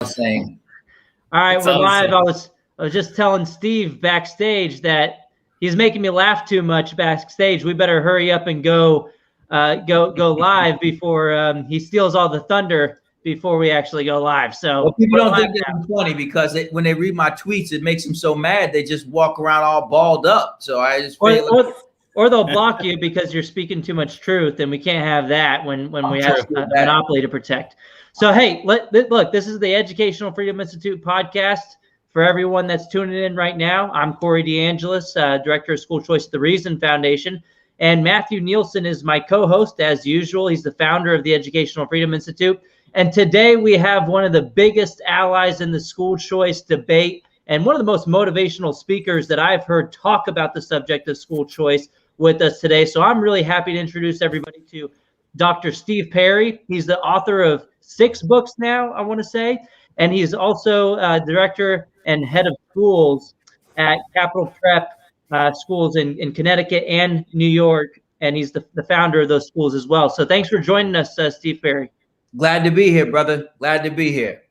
saying. All right, we're live. I was just telling Steve backstage that he's making me laugh too much backstage. We better hurry up and go live before he steals all the thunder before we actually go live. So well, people don't think that I'm funny because when they read my tweets, it makes them so mad they just walk around all balled up. So I just feel or they'll block you because you're speaking too much truth, and we can't have that when we have a monopoly to protect. So hey, look, this is the Educational Freedom Institute podcast. For everyone that's tuning in right now, I'm Corey DeAngelis, Director of School Choice at the Reason Foundation. And Matthew Nielsen is my co-host, as usual. He's the founder of the Educational Freedom Institute. And today we have one of the biggest allies in the school choice debate and one of the most motivational speakers that I've heard talk about the subject of school choice with us today. So I'm really happy to introduce everybody to Dr. Steve Perry. He's the author of 6 books now, I want to say. And he's also director and head of schools at Capital Prep schools in Connecticut and New York. And he's the founder of those schools as well. So thanks for joining us, Steve Perry. Glad to be here, brother. Glad to be here.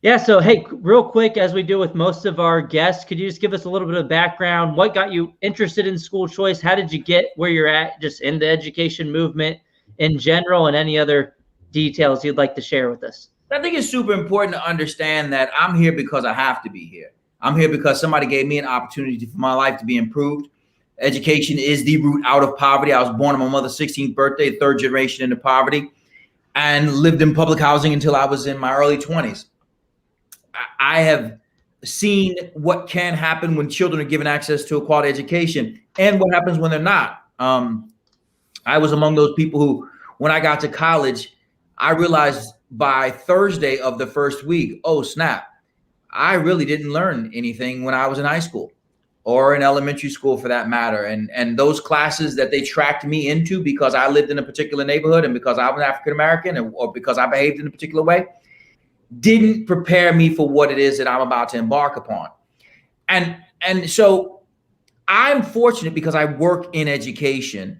Yeah. So, hey, real quick, as we do with most of our guests, could you just give us a little bit of background? What got you interested in school choice? How did you get where you're at just in the education movement in general, and any other details you'd like to share with us? I think it's super important to understand that I'm here because I have to be here. I'm here because somebody gave me an opportunity for my life to be improved. Education is the route out of poverty. I was born on my mother's 16th birthday, 3rd generation into poverty, and lived in public housing until I was in my early 20s. I have seen what can happen when children are given access to a quality education and what happens when they're not. I was among those people who, when I got to college, I realized by Thursday of the first week, oh snap, I really didn't learn anything when I was in high school or in elementary school for that matter. And those classes that they tracked me into because I lived in a particular neighborhood and because I was African-American or because I behaved in a particular way, didn't prepare me for what it is that I'm about to embark upon. And so I'm fortunate because I work in education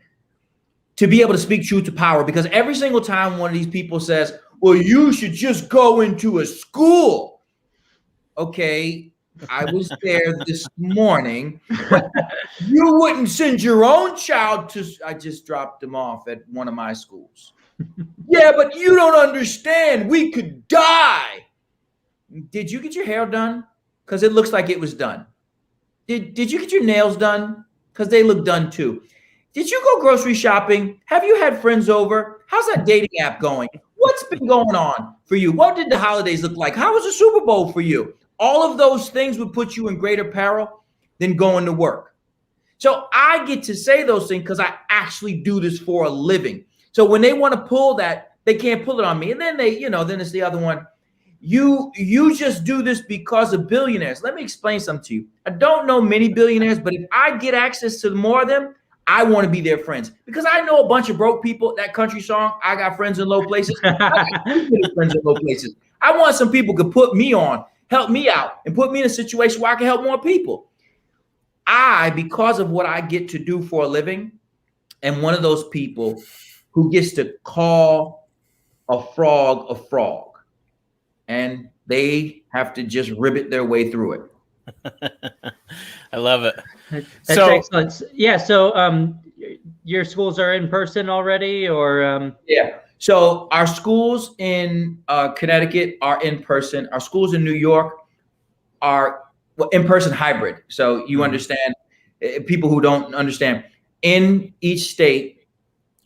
to be able to speak truth to power, because every single time one of these people says, well, you should just go into a school. Okay, I was there this morning. You wouldn't send your own child to, I just dropped them off at one of my schools. Yeah, but you don't understand. We could die. Did you get your hair done? Because it looks like it was done. Did you get your nails done? Because they look done too. Did you go grocery shopping? Have you had friends over? How's that dating app going? What's been going on for you? What did the holidays look like? How was the Super Bowl for you? All of those things would put you in greater peril than going to work. So I get to say those things because I actually do this for a living. So when they want to pull that, they can't pull it on me. And then then it's the other one. You just do this because of billionaires. Let me explain something to you. I don't know many billionaires, but if I get access to more of them, I want to be their friends, because I know a bunch of broke people. That country song, I got friends in low places. I got friends in low places. I want some people who could put me on, help me out, and put me in a situation where I can help more people. Because of what I get to do for a living, am one of those people who gets to call a frog, and they have to just ribbit their way through it. I love it. That's excellent. Yeah. So your schools are in person already, or? Yeah. So our schools in Connecticut are in person. Our schools in New York are in-person hybrid. So you understand, people who don't understand, in each state,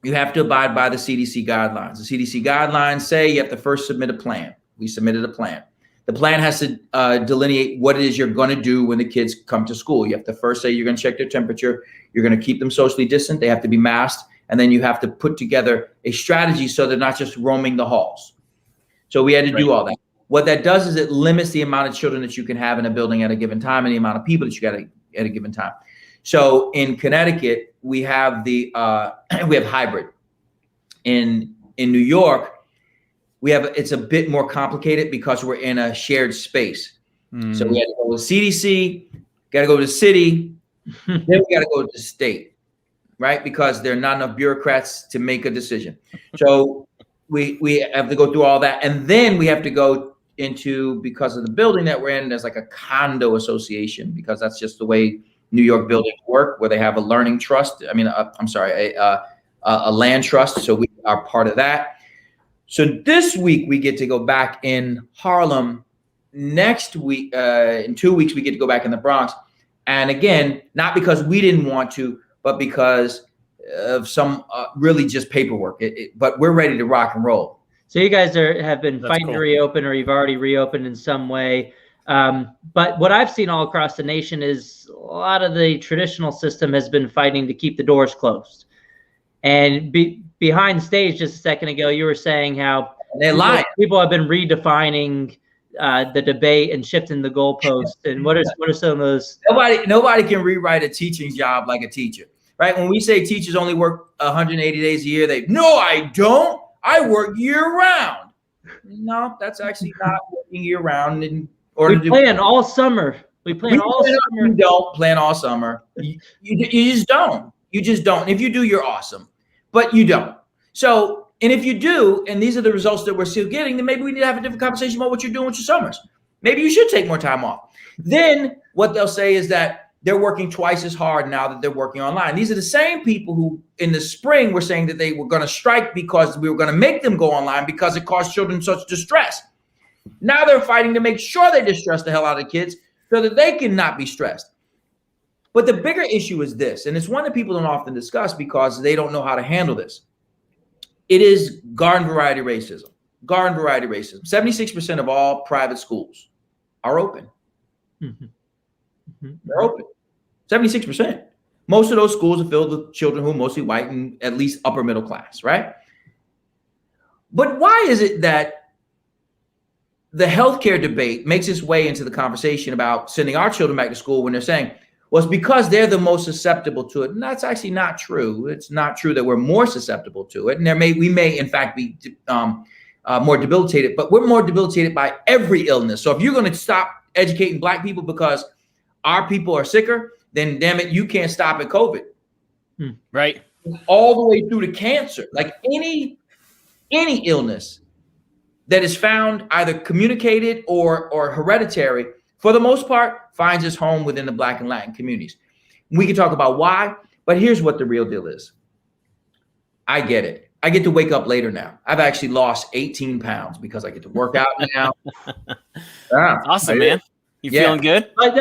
you have to abide by the CDC guidelines. The CDC guidelines say you have to first submit a plan. We submitted a plan. The plan has to delineate what it is you're going to do when the kids come to school. You have to first say you're going to check their temperature. You're going to keep them socially distant. They have to be masked. And then you have to put together a strategy so they're not just roaming the halls. So we had to do all that. What that does is it limits the amount of children that you can have in a building at a given time and the amount of people that you got at a given time. So in Connecticut, we have we have hybrid. In New York, it's a bit more complicated because we're in a shared space. So we had to go to CDC, got to go to the city, then we got to go to the state, right? Because there are not enough bureaucrats to make a decision. So we have to go through all that. And then we have to go into, because of the building that we're in, there's like a condo association, because that's just the way New York buildings work, where they have a learning trust. I mean, a land trust. So we are part of that. So this week we get to go back in Harlem. Next week, in 2 weeks, we get to go back in the Bronx. And again, not because we didn't want to, but because of some really just paperwork. But we're ready to rock and roll. So you guys have been fighting to reopen, or you've already reopened in some way. But what I've seen all across the nation is a lot of the traditional system has been fighting to keep the doors closed. And behind stage just a second ago, you were saying how people have been redefining the debate and shifting the goalposts. And what are some of those? Nobody can rewrite a teaching job like a teacher, right? When we say teachers only work 180 days a year, no, I don't. I work year round. No, that's actually not working year round. We plan all summer. We plan all summer. You don't plan all summer. You just don't. You just don't. If you do, you're awesome. But you don't. So, and if you do, and these are the results that we're still getting, then maybe we need to have a different conversation about what you're doing with your summers. Maybe you should take more time off. Then what they'll say is that they're working twice as hard now that they're working online. These are the same people who in the spring were saying that they were going to strike because we were going to make them go online because it caused children such distress. Now they're fighting to make sure they distress the hell out of kids so that they can not be stressed. But the bigger issue is this, and it's one that people don't often discuss because they don't know how to handle this. It is garden variety racism. Garden variety racism. 76% of all private schools are open. Mm-hmm. Mm-hmm. They're open. 76%. Most of those schools are filled with children who are mostly white and at least upper middle class, right? But why is it that the healthcare debate makes its way into the conversation about sending our children back to school when they're saying, well, it's because they're the most susceptible to it? And that's actually not true. It's not true that we're more susceptible to it. And we may in fact be more debilitated, but we're more debilitated by every illness. So if you're going to stop educating Black people because our people are sicker, then damn it, you can't stop at COVID. Right. All the way through to cancer. Like any illness that is found either communicated or hereditary, for the most part, finds its home within the Black and Latin communities. We can talk about why, but here's what the real deal is. I get it. I get to wake up later now. I've actually lost 18 pounds because I get to work out now. Awesome, man. You feeling good? But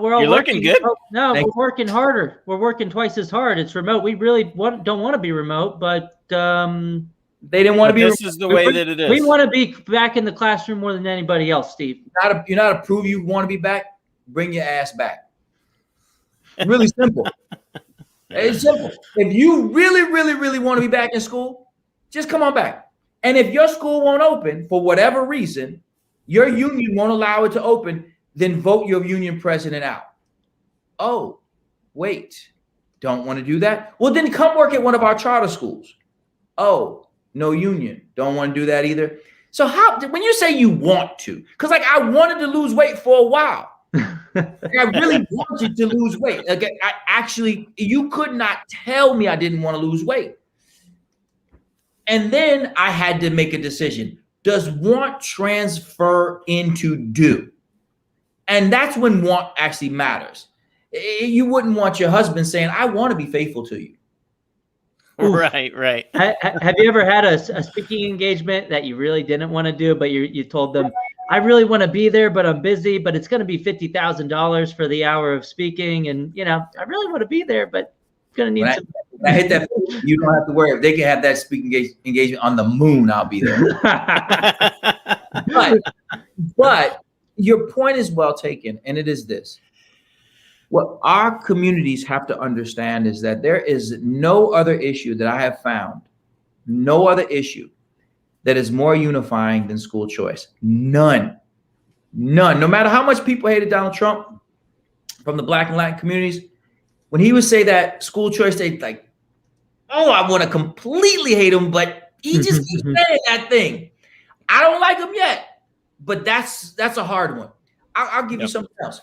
we're all looking good. No, we're working harder. We're working twice as hard. It's remote. We really don't want to be remote, but they didn't want to be. This is the way that it is. We want to be back in the classroom more than anybody else, Steve. You're not to prove you want to be back. Bring your ass back. Really simple. It's simple. If you really, really, really want to be back in school, just come on back. And if your school won't open for whatever reason, your union won't allow it to open, then vote your union president out. Oh, wait, don't want to do that? Well, then come work at one of our charter schools. Oh, no union. Don't want to do that either. So when you say you want to, because like I wanted to lose weight for a while. Like, I really wanted to lose weight. Like you could not tell me I didn't want to lose weight. And then I had to make a decision. Does want transfer into do? And that's when want actually matters. You wouldn't want your husband saying, I want to be faithful to you. Right. Have you ever had a speaking engagement that you really didn't want to do, but you told them, I really want to be there, but I'm busy, but it's going to be $50,000 for the hour of speaking. And, I really want to be there, but I'm going to need some. When I hit that, you don't have to worry. If they can have that speaking engagement on the moon, I'll be there. But your point is well taken. And it is this. What our communities have to understand is that there is no other issue that I have found, no other issue that is more unifying than school choice. None. No matter how much people hated Donald Trump from the Black and Latin communities, when he would say that school choice, they like, oh, I want to completely hate him, but he just keeps saying that thing. I don't like him yet, but that's a hard one. I'll give you something else.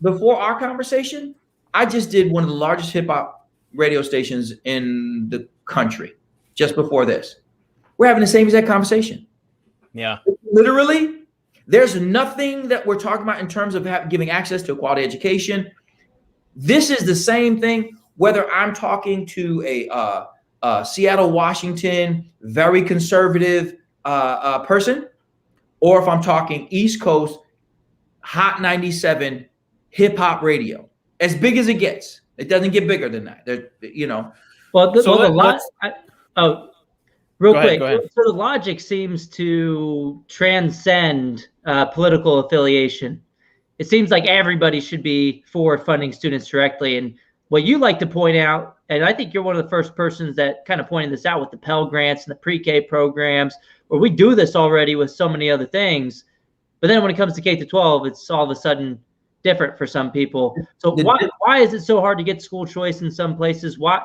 Before our conversation, I just did one of the largest hip hop radio stations in the country. Just before this, we're having the same exact conversation. Yeah. Literally, There's nothing that we're talking about in terms of giving access to a quality education. This is the same thing, whether I'm talking to a Seattle, Washington, very conservative person, or if I'm talking East Coast, Hot 97, hip hop radio, as big as it gets. It doesn't get bigger than that. Well, real quick. Go ahead. So the logic seems to transcend political affiliation. It seems like everybody should be for funding students directly. And what you like to point out, and I think you're one of the first persons that kind of pointed this out with the Pell Grants and the pre-K programs, where we do this already with so many other things. But then when it comes to K-12, it's all of a sudden different for some people. So why is it so hard to get school choice in some places? Why,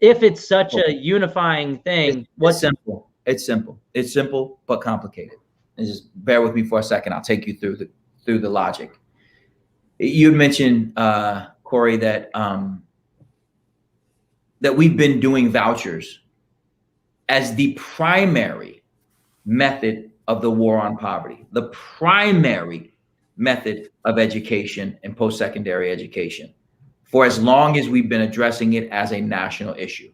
if it's such a unifying thing? What's simple? It's simple. It's simple but complicated. And just bear with me for a second. I'll take you through the logic. You mentioned, Corey, that we've been doing vouchers as the primary method of the war on poverty, the primary method of education and post-secondary education for as long as we've been addressing it as a national issue.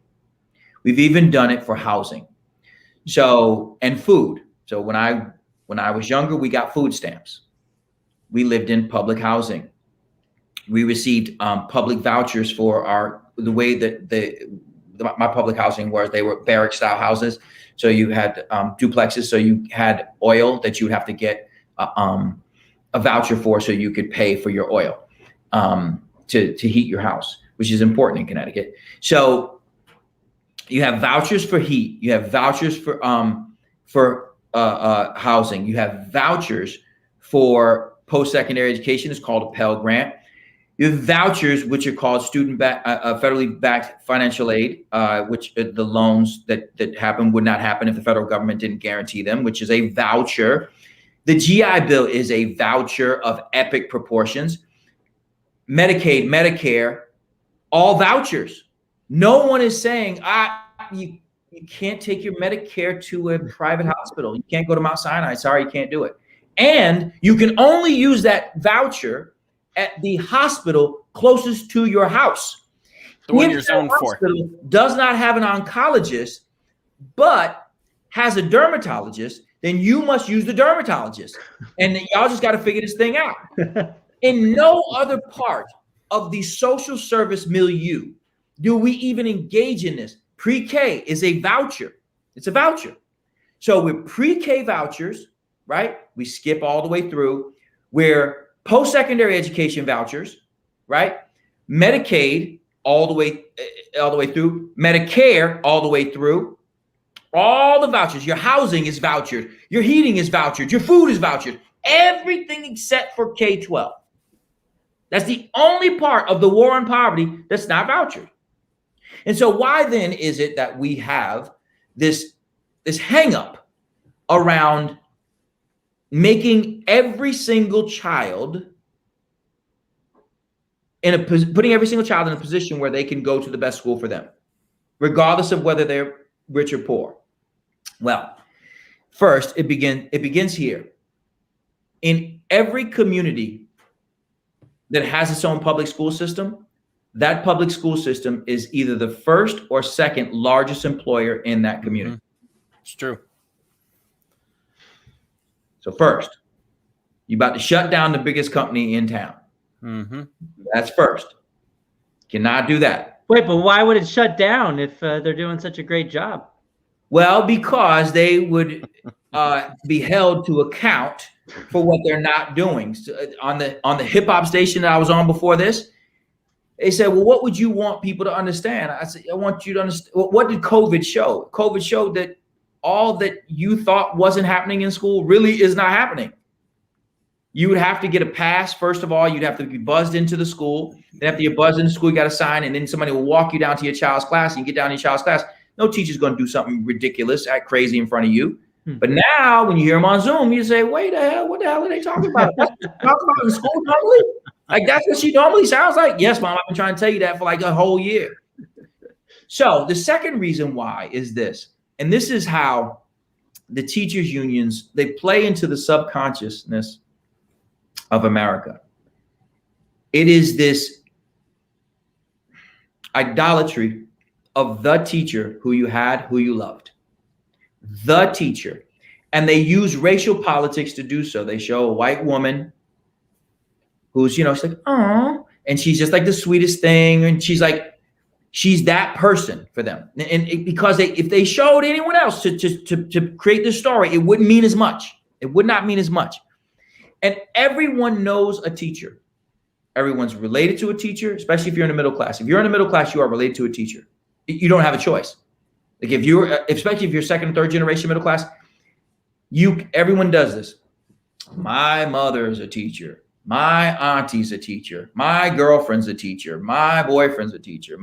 We've even done it for housing, and food. So when I was younger, we got food stamps. We lived in public housing. We received public vouchers for the way that my public housing was. They were barrack style houses. So you had duplexes. So you had oil that you would have to get a voucher for, so you could pay for your oil to heat your house, which is important in Connecticut. So you have vouchers for heat. You have vouchers for housing. You have vouchers for post-secondary education. It's called a Pell Grant. You have vouchers, which are called federally backed financial aid, which the loans that happen would not happen if the federal government didn't guarantee them, which is a voucher. The GI Bill is a voucher of epic proportions. Medicaid, Medicare, all vouchers. No one is saying, you can't take your Medicare to a private hospital. You can't go to Mount Sinai. Sorry, you can't do it. And you can only use that voucher at the hospital closest to your house. The one you're zoned for. Does not have an oncologist, but has a dermatologist, then you must use the dermatologist. And y'all just got to figure this thing out. In no other part of the social service milieu do we even engage in this. Pre-K is a voucher. It's a voucher. So with pre-K vouchers, right? We skip all the way through. We're post-secondary education vouchers, right? Medicaid all the way through. Medicare all the way through. All the vouchers. Your housing is vouchered. Your heating is vouchered. Your food is vouchered. Everything except for K-12. That's the only part of the war on poverty that's not vouchered. And so why then is it that we have this hang up around making every single child putting every single child in a position where they can go to the best school for them, regardless of whether they're rich or poor? Well, first, it begins here. In every community that has its own public school system, that public school system is either the first or second largest employer in that community. Mm-hmm. It's true. So first, you're about to shut down the biggest company in town. Mm-hmm. That's first. Cannot do that. Wait, but why would it shut down if they're doing such a great job? Well, because they would be held to account for what they're not doing. So on the hip hop station that I was on before this, they said, well, what would you want people to understand? I said, I want you to understand. What did COVID show? COVID showed that all that you thought wasn't happening in school really is not happening. You would have to get a pass. First of all, you'd have to be buzzed into the school. Then after you're buzzed into school, you got to sign, and then somebody will walk you down to your child's class, and you get down to your child's class. No teacher's going to do something ridiculous, act crazy in front of you. But now when you hear them on Zoom, you say, wait, what the hell are they talking about? Talk about in school normally? Like, that's what she normally sounds like? Yes, Mom, I've been trying to tell you that for like a whole year. So the second reason why is this, and this is how the teachers unions, they play into the subconsciousness of America. It is this idolatry of the teacher who you had, who you loved. The teacher. And they use racial politics to do so. They show a white woman who's, she's like, oh, and she's just like the sweetest thing. And she's that person for them. And because if they showed anyone else to create this story, it wouldn't mean as much. It would not mean as much. And everyone knows a teacher. Everyone's related to a teacher, especially if you're in the middle class. If you're in the middle class, you are related to a teacher. You don't have a choice. Like especially if you're second and third generation middle class, everyone does this. My mother's a teacher. My auntie's a teacher. My girlfriend's a teacher. My boyfriend's a teacher.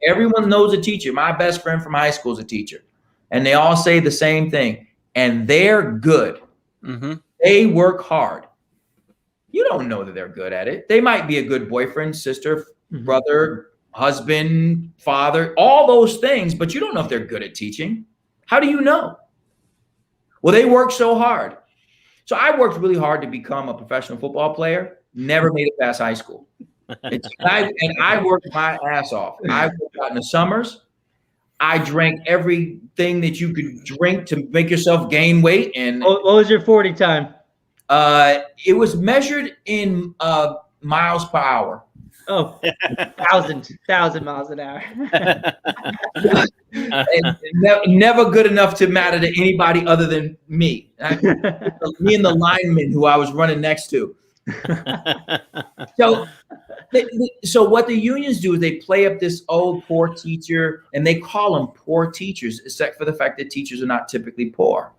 Everyone knows a teacher. My best friend from high school is a teacher. And they all say the same thing. And they're good. Mm-hmm. They work hard. You don't know that they're good at it. They might be a good boyfriend, sister, brother, husband, father, all those things, but you don't know if they're good at teaching. How do you know? Well, they work so hard. So I worked really hard to become a professional football player, never made it past high school. And I worked my ass off. I worked out in the summers. I drank everything that you could drink to make yourself gain weight. And what was your 40 time? It was measured in miles per hour. Oh, 1,000 miles an hour. and never good enough to matter to anybody other than me. Me and the lineman who I was running next to. So what the unions do is they play up this old poor teacher, and they call them poor teachers, except for the fact that teachers are not typically poor.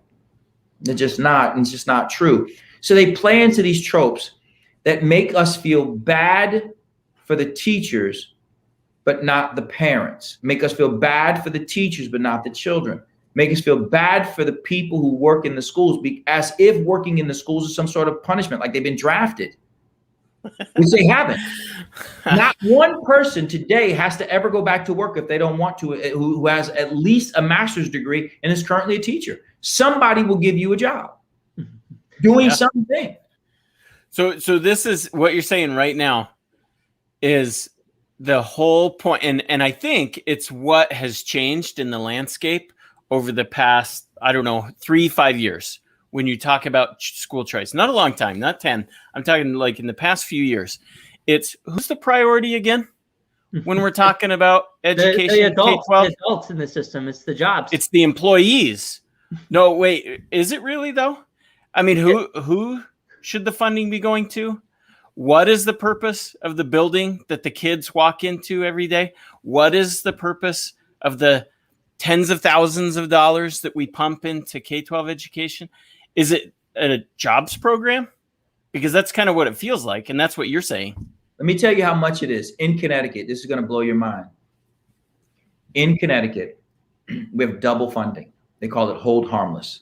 They're just not, and it's just not true. So they play into these tropes that make us feel bad for the teachers, but not the parents. Make us feel bad for the teachers, but not the children. Make us feel bad for the people who work in the schools, as if working in the schools is some sort of punishment, like they've been drafted, which they haven't. Not one person today has to ever go back to work if they don't want to, who has at least a master's degree and is currently a teacher. Somebody will give you a job doing something. So this is what you're saying right now is the whole point. And I think it's what has changed in the landscape over the past, 3-5 years. When you talk about school choice, not a long time, not 10. I'm talking like in the past few years. It's who's the priority again? When we're talking about education, the adults in the system, it's the jobs. It's the employees. No, wait, is it really though? I mean, who should the funding be going to? What is the purpose of the building that the kids walk into every day? What is the purpose of the tens of thousands of dollars that we pump into K-12 education? Is it a jobs program? Because that's kind of what it feels like. And that's what you're saying. Let me tell you how much it is. In Connecticut, this is going to blow your mind. In Connecticut, we have double funding. They call it hold harmless.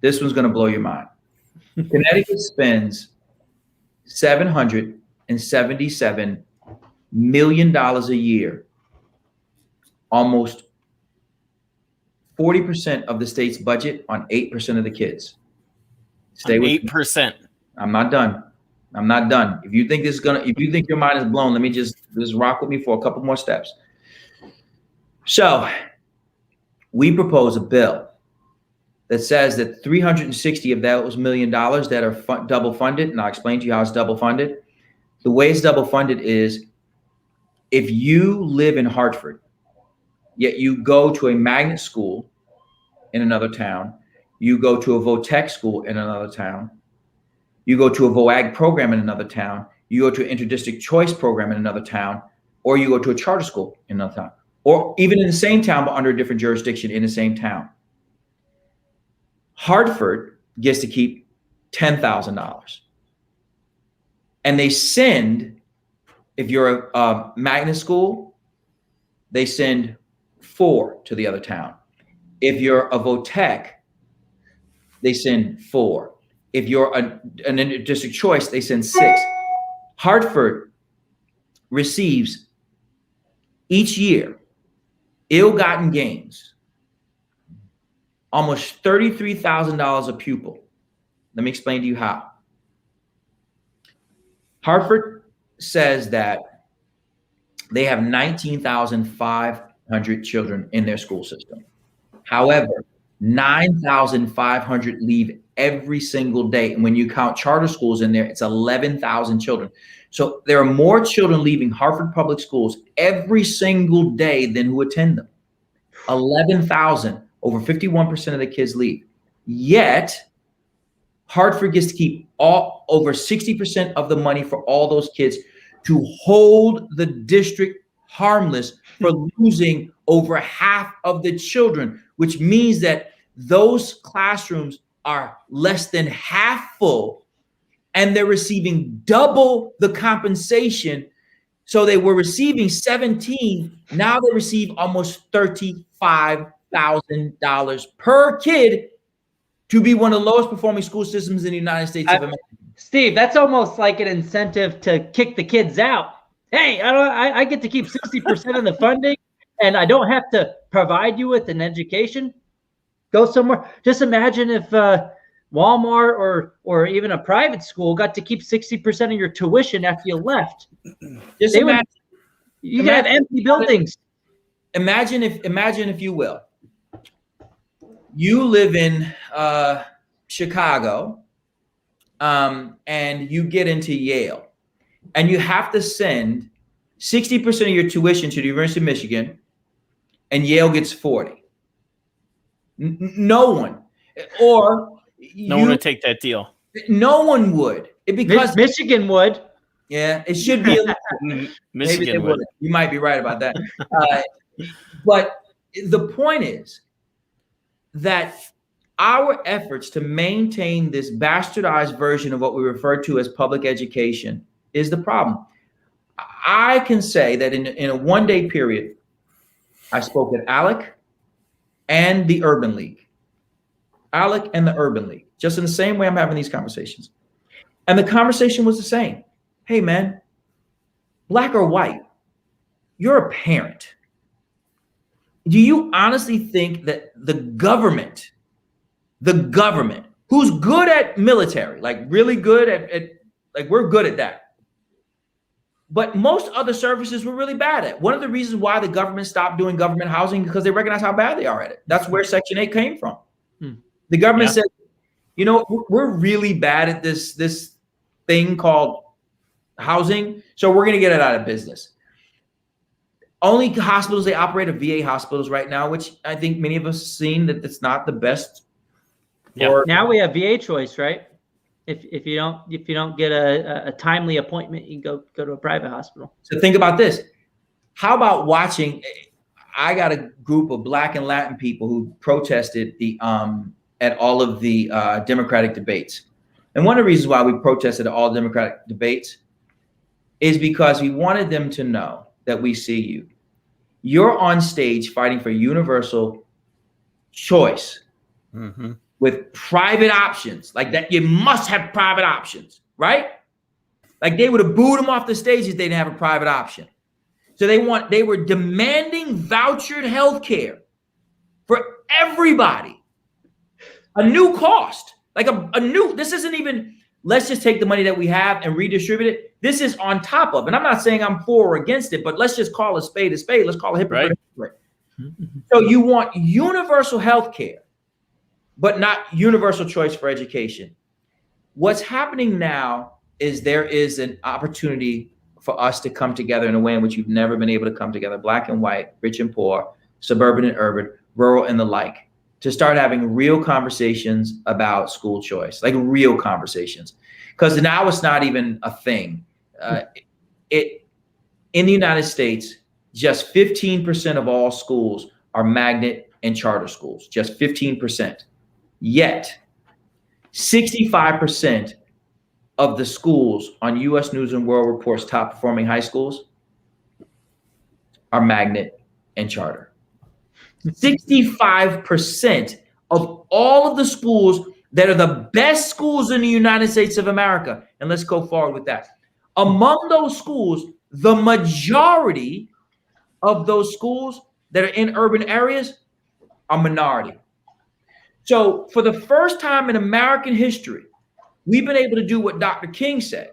This one's going to blow your mind. Connecticut spends $777 million a year. Almost 40% of the state's budget on 8% of the kids. Stay with 8%. I'm not done. If you think your mind is blown, let me just rock with me for a couple more steps. So we propose a bill that says that 360 of those $1 million that are double funded, and I'll explain to you how it's double funded. The way it's double funded is if you live in Hartford, yet you go to a magnet school in another town, you go to a VOTEC school in another town, you go to a VOAG program in another town, you go to an interdistrict choice program in another town, or you go to a charter school in another town, or even in the same town, but under a different jurisdiction in the same town. Hartford gets to keep $10,000. And they send, if you're a magnet school, they send 4 to the other town. If you're a VOTEC, they send 4. If you're an interdistrict choice, they send 6. Hartford receives each year ill-gotten gains almost $33,000 a pupil. Let me explain to you how. Hartford says that they have 19,500 children in their school system. However, 9,500 leave every single day. And when you count charter schools in there, it's 11,000 children. So there are more children leaving Hartford Public Schools every single day than who attend them. 11,000, over 51% of the kids leave. Yet, Hartford gets to keep over 60% of the money for all those kids to hold the district harmless for losing over half of the children, which means that those classrooms are less than half full and they're receiving double the compensation. So they were receiving 17, now they receive almost $35,000 per kid to be one of the lowest performing school systems in the United States of America. Steve, that's almost like an incentive to kick the kids out. Hey, I get to keep 60% of the funding and I don't have to provide you with an education. Go somewhere. Just imagine if Walmart or even a private school got to keep 60% of your tuition after you left. Just you could have empty buildings. Imagine if you will, you live in Chicago and you get into Yale and you have to send 60% of your tuition to the University of Michigan and Yale gets 40. No one. Or no one would take that deal. No one would. Because Michigan would. Yeah, it should be. Michigan would. You might be right about that. But the point is that our efforts to maintain this bastardized version of what we refer to as public education is the problem. I can say that in a one-day period, I spoke at ALEC and the Urban League. ALEC and the Urban League, just in the same way I'm having these conversations. And the conversation was the same. Hey, man, black or white, you're a parent. Do you honestly think that the government, who's good at military, like really good at like we're good at that, but most other services we're really bad at. One of the reasons why the government stopped doing government housing because they recognize how bad they are at it. That's where Section 8 came from. The government said, you know, we're really bad at this thing called housing, so we're going to get it out of business. Only hospitals they operate are VA hospitals right now, which I think many of us have seen that it's not the best. Yeah. Now we have VA choice, right? If you don't get a timely appointment, you can go to a private hospital. So think about this. How about watching? I got a group of Black and Latin people who protested at all of the Democratic debates. And one of the reasons why we protested at all Democratic debates is because we wanted them to know that we see you. You're on stage fighting for universal choice with private options, like that. You must have private options, right? Like they would have booed them off the stage if they didn't have a private option. So they were demanding vouchered health care for everybody. A new cost, like a new, this isn't even, let's just take the money that we have and redistribute it. This is on top of, and I'm not saying I'm for or against it, but let's just call a spade a spade. Let's call a hypocrite a hypocrite. So you want universal health care, but not universal choice for education. What's happening now is there is an opportunity for us to come together in a way in which you've never been able to come together, Black and white, rich and poor, suburban and urban, rural and the like, to start having real conversations about school choice, like real conversations. Because now it's not even a thing. In the United States, just 15% of all schools are magnet and charter schools, just 15%. Yet, 65% of the schools on U.S. News and World Report's top performing high schools are magnet and charter. 65% of all of the schools that are the best schools in the United States of America, and let's go forward with that. Among those schools, the majority of those schools that are in urban areas are minority. So for the first time in American history, we've been able to do what Dr. King said.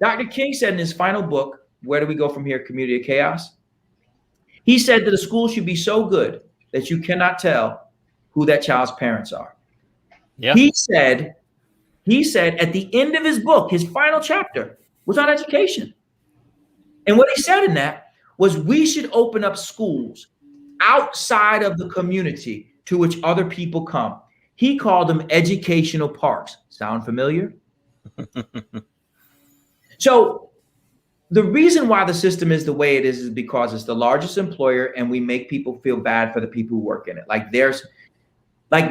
Dr. King said in his final book, Where Do We Go From Here? Community of Chaos. He said that a school should be so good that you cannot tell who that child's parents are. Yeah. He said at the end of his book, his final chapter was on education. And what he said in that was we should open up schools outside of the community to which other people come. He called them educational parks. Sound familiar? So the reason why the system is the way it is because it's the largest employer and we make people feel bad for the people who work in it. Like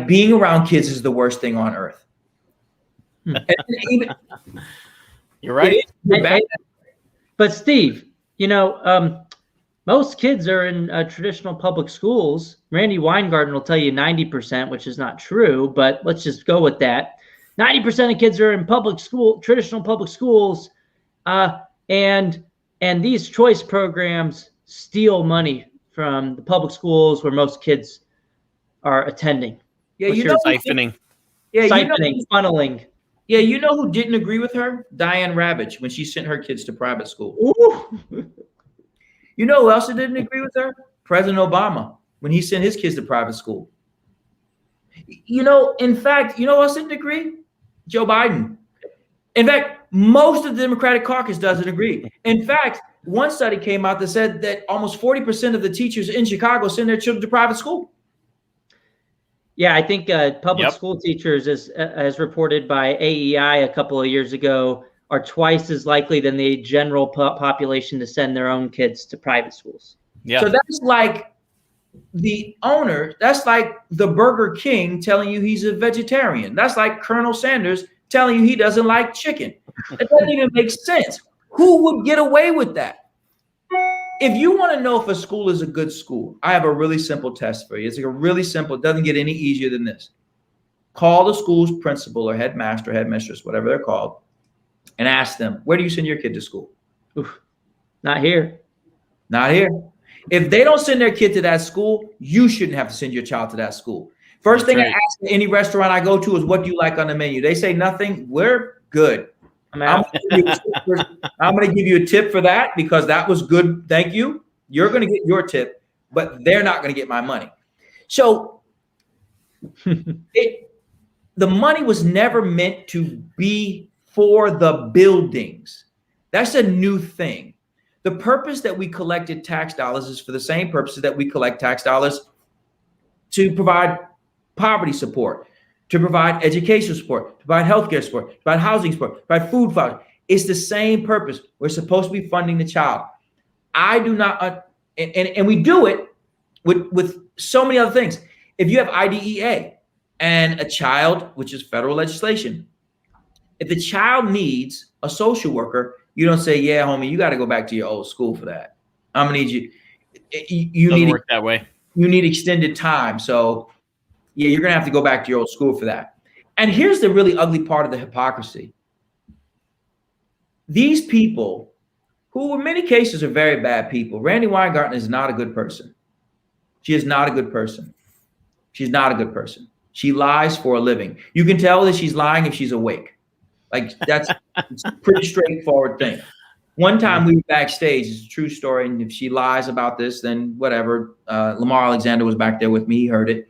being around kids is the worst thing on earth. You're right. But Steve, most kids are in traditional public schools. Randy Weingarten will tell you 90%, which is not true, but let's just go with that. 90% of kids are in traditional public schools, and these choice programs steal money from the public schools where most kids are attending. Yeah, siphoning. Yeah, funneling. Yeah, you know who didn't agree with her? Diane Ravitch, when she sent her kids to private school. Ooh. You know who else didn't agree with her? President Obama, when he sent his kids to private school. In fact, who else didn't agree? Joe Biden. In fact, most of the Democratic caucus doesn't agree. In fact, one study came out that said that almost 40% of the teachers in Chicago send their children to private school. Yeah, I think public school teachers, as reported by AEI a couple of years ago, are twice as likely than the general population to send their own kids to private schools. Yeah. So that's like the owner. That's like the Burger King telling you he's a vegetarian. That's like Colonel Sanders telling you he doesn't like chicken. It doesn't even make sense. Who would get away with that? If you want to know if a school is a good school, I have a really simple test for you. It's like a really simple, it doesn't get any easier than this. Call the school's principal or headmaster, headmistress, whatever they're called, and ask them, where do you send your kid to school? Oof, not here. Not here. If they don't send their kid to that school, you shouldn't have to send your child to that school. First thing I ask at any restaurant I go to is, what do you like on the menu? They say nothing. We're good. I'm going to give you a tip for that because that was good. Thank you. You're going to get your tip, but they're not going to get my money. So the money was never meant to be for the buildings. That's a new thing. The purpose that we collected tax dollars is for the same purposes that we collect tax dollars to provide poverty support, to provide education support, to provide healthcare support, to provide housing support, to provide food funds. It's the same purpose. We're supposed to be funding the child. I do not, and we do it with so many other things. If you have IDEA and a child, which is federal legislation, if the child needs a social worker, you don't say, yeah, homie, you got to go back to your old school for that. I'm going to need you. You need work that way. You need extended time. So yeah, you're going to have to go back to your old school for that. And here's the really ugly part of the hypocrisy. These people, who in many cases are very bad people, Randy Weingarten is not a good person. She is not a good person. She's not a good person. She lies for a living. You can tell that she's lying if she's awake. Like that's a pretty straightforward thing. One time we were backstage, it's a true story. And if she lies about this, then whatever. Lamar Alexander was back there with me. He heard it.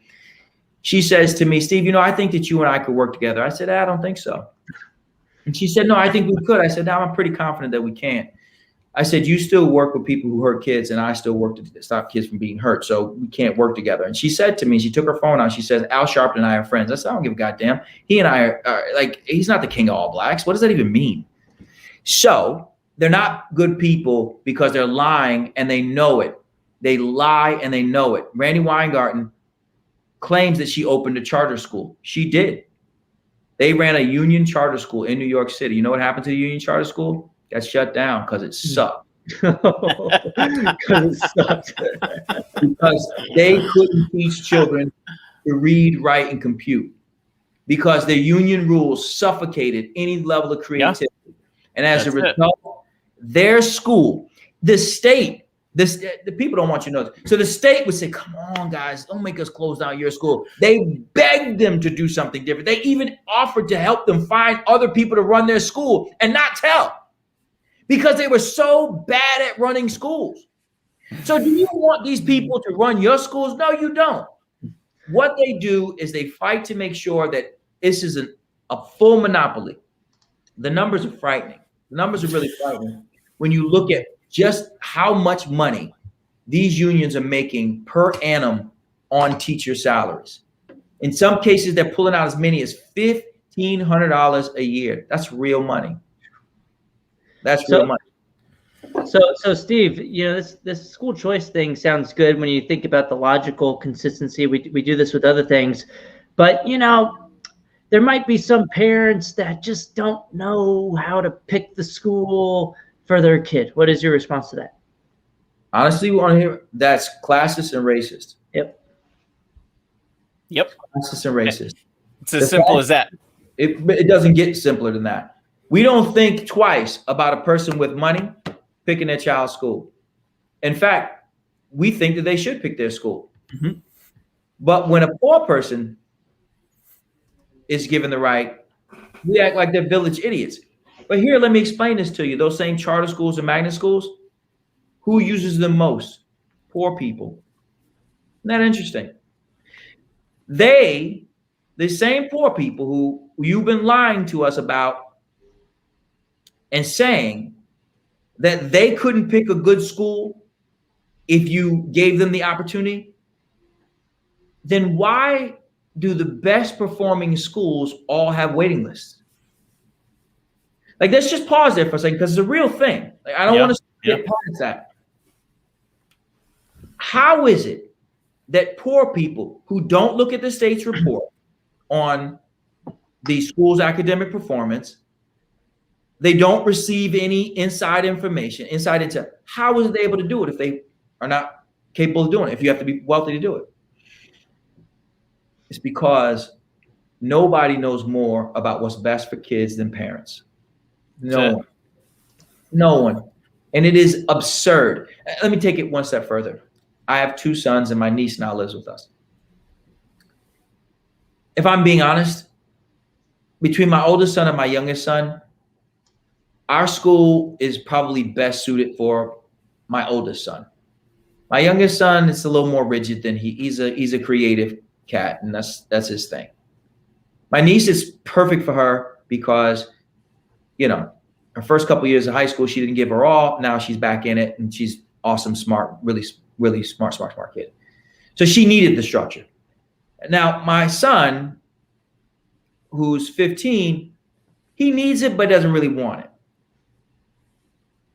She says to me, Steve, I think that you and I could work together. I said, I don't think so. And she said, no, I think we could. I said, no, I'm pretty confident that we can't. I said, you still work with people who hurt kids, and I still work to stop kids from being hurt. So we can't work together. And she said to me, she took her phone out. She says, Al Sharpton and I are friends. I said, I don't give a goddamn. He and I are like, he's not the king of all blacks. What does that even mean? So they're not good people because they're lying and they know it. They lie and they know it. Randy Weingarten claims that she opened a charter school. She did. They ran a union charter school in New York City. You know what happened to the union charter school? Got shut down because it sucked. Because they couldn't teach children to read, write, and compute because the union rules suffocated any level of creativity. Yeah. And as a result, their school, the state The people don't want you to know this. So the state would say, come on, guys, don't make us close down your school. They begged them to do something different. They even offered to help them find other people to run their school and not tell, because they were so bad at running schools. So do you want these people to run your schools? No, you don't. What they do is they fight to make sure that this is a full monopoly. The numbers are frightening. The numbers are really frightening when you look at just how much money these unions are making per annum on teacher salaries. In some cases, they're pulling out as many as $1,500 a year. That's real money. That's real money. So Steve, this school choice thing sounds good when you think about the logical consistency. We do this with other things, but there might be some parents that just don't know how to pick the school for their kid. What is your response to that? Honestly, we want to hear that's classist and racist. Yep. Classist and racist. It's as simple as that. It doesn't get simpler than that. We don't think twice about a person with money picking their child's school. In fact, we think that they should pick their school. Mm-hmm. But when a poor person is given the right, we act like they're village idiots. But here, let me explain this to you. Those same charter schools and magnet schools, who uses them most? Poor people. Isn't that interesting? The same poor people who you've been lying to us about and saying that they couldn't pick a good school if you gave them the opportunity, then why do the best performing schools all have waiting lists? Like, let's just pause there for a second, because it's a real thing. Like, I don't want to get past that. How is it that poor people who don't look at the state's report on the school's academic performance, they don't receive any inside information, insight into how is they able to do it if they are not capable of doing it, if you have to be wealthy to do it? It's because nobody knows more about what's best for kids than parents. No one. And it is absurd. Let me take it one step further. I have 2 sons and my niece now lives with us. If I'm being honest, between my oldest son and my youngest son, our school is probably best suited for my oldest son. My youngest son is a little more rigid than he's a creative cat, and that's his thing. My niece is perfect for her because, her first couple of years of high school, she didn't give her all. Now she's back in it, and she's awesome, smart, really, really smart kid. So she needed the structure. Now, my son, who's 15, he needs it, but doesn't really want it.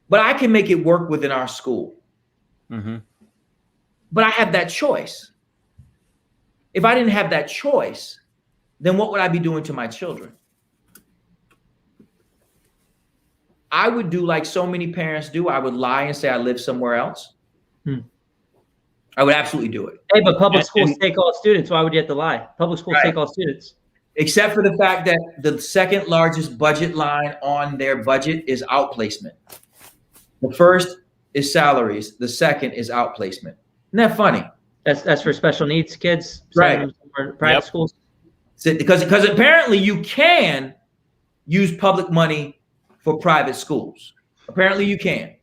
But I can make it work within our school. Mm-hmm. But I have that choice. If I didn't have that choice, then what would I be doing to my children? I would do like so many parents do. I would lie and say I live somewhere else. I would absolutely do it. Hey, but public schools take all students. Why would you have to lie? Public schools take all students. Except for the fact that the second largest budget line on their budget is outplacement. The first is salaries. The second is outplacement. Isn't that funny? That's for special needs kids, right? Private schools. Because apparently you can use public money for private schools. Apparently you can,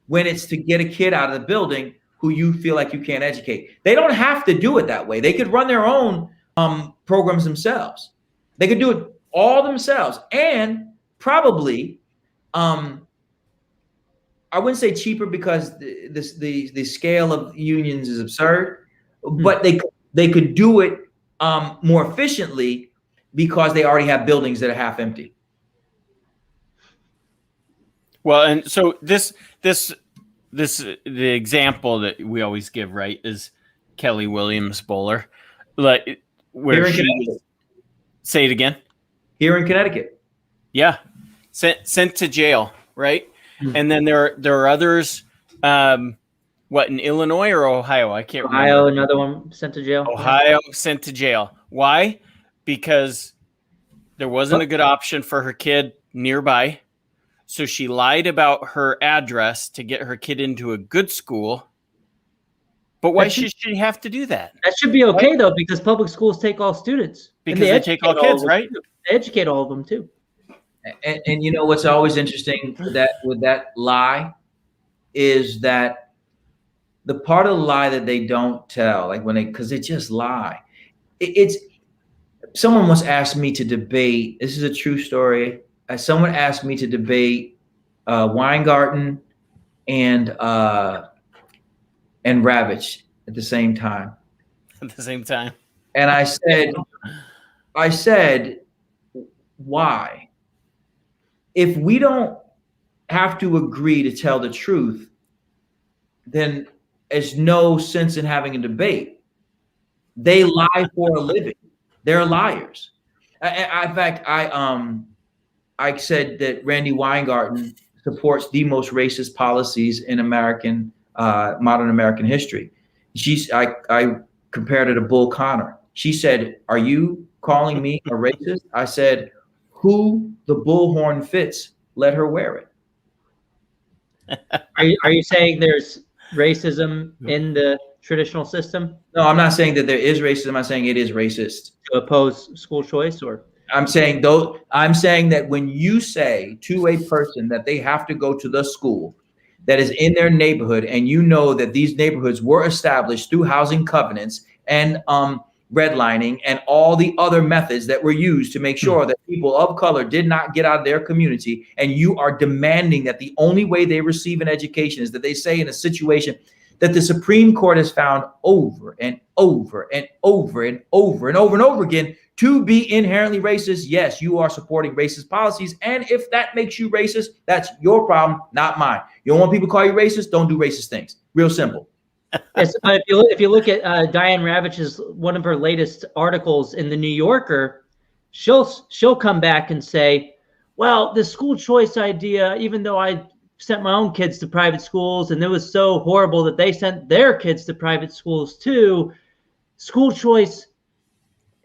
when it's to get a kid out of the building who you feel like you can't educate. They don't have to do it that way. They could run their own programs themselves. They could do it all themselves, and probably, I wouldn't say cheaper because the scale of unions is absurd, but they could do it more efficiently because they already have buildings that are half empty. Well, and so the example that we always give, right, is Kelly Williams Bowler, like where she say it again. Here in Connecticut. Yeah, sent to jail, right? Mm-hmm. And then there are others. What, in Illinois or Ohio? I can't remember. Ohio, another one sent to jail. Ohio sent to jail. Why? Because there wasn't a good option for her kid nearby. So she lied about her address to get her kid into a good school. But why should she have to do that? That should be okay, though, because public schools take all students. Because they take all kids, right? They educate all of them, too. And you know what's always interesting with that lie is that the part of the lie that they don't tell, like because they just lie. It's someone once asked me to debate. This is a true story. Someone asked me to debate Weingarten and Ravitch at the same time. At the same time. And I said, why? If we don't have to agree to tell the truth, then there's no sense in having a debate. They lie for a living. They're liars. In fact, I said that Randy Weingarten supports the most racist policies in modern American history. I compared it to Bull Connor. She said, "Are you calling me a racist?" I said, "Who the bullhorn fits, let her wear it." Are you saying there's racism in the traditional system? No, I'm not saying that there is racism. I'm saying it is racist. To oppose school choice, or I'm saying that when you say to a person that they have to go to the school that is in their neighborhood, and you know that these neighborhoods were established through housing covenants and redlining and all the other methods that were used to make sure that people of color did not get out of their community, and you are demanding that the only way they receive an education is that they say in a situation that the Supreme Court has found over and over and over and over and over and over again to be inherently racist. Yes, you are supporting racist policies. And if that makes you racist, that's your problem, not mine. You don't want people to call you racist? Don't do racist things. Real simple. Yes, but if you look at Diane Ravitch's one of her latest articles in the New Yorker, she'll come back and say, well, the school choice idea, even though I sent my own kids to private schools and it was so horrible that they sent their kids to private schools too, school choice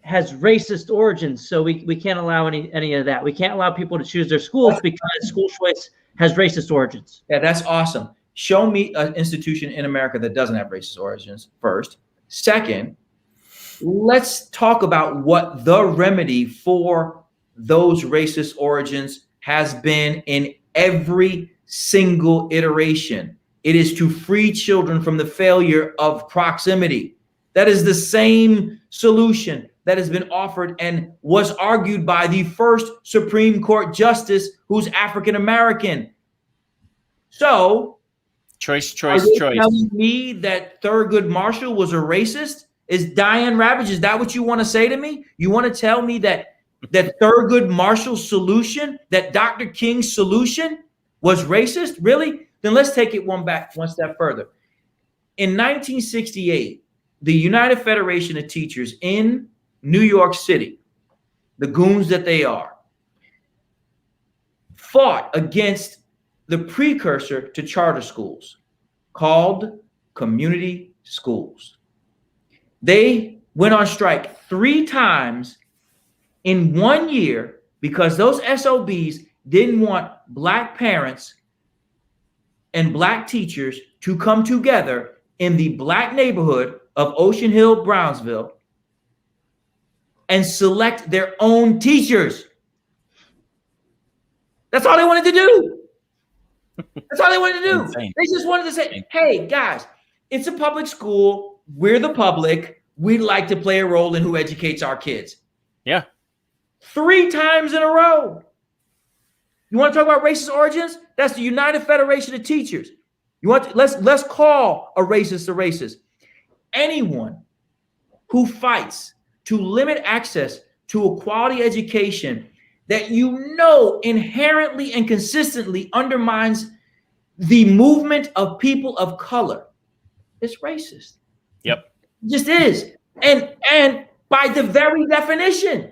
has racist origins, so we can't allow any of that. We can't allow people to choose their schools because school choice has racist origins. Yeah, that's awesome. Show me an institution in America that doesn't have racist origins first. Second, let's talk about what the remedy for those racist origins has been in every single iteration. It is to free children from the failure of proximity. That is the same solution that has been offered and was argued by the first Supreme Court justice who's African American. So, choice. Telling me that Thurgood Marshall was a racist? Is Diane Ravitch, is that what you want to say to me? You want to tell me that Thurgood Marshall's solution, that Dr. King's solution was racist? Really? Then let's take it one step further. In 1968, the United Federation of Teachers in New York City, the goons that they are, fought against the precursor to charter schools called community schools. They went on strike 3 times in 1 year because those SOBs didn't want Black parents and Black teachers to come together in the Black neighborhood of Ocean Hill, Brownsville, and select their own teachers. That's all they wanted to do. That's all they wanted to do. Insane. They just wanted to say, hey, guys, it's a public school. We're the public. We'd like to play a role in who educates our kids. Yeah. 3 times in a row. You want to talk about racist origins? That's the United Federation of Teachers. Let's call a racist. Anyone who fights to limit access to a quality education that you know inherently and consistently undermines the movement of people of color is racist. Yep. It just is. And by the very definition.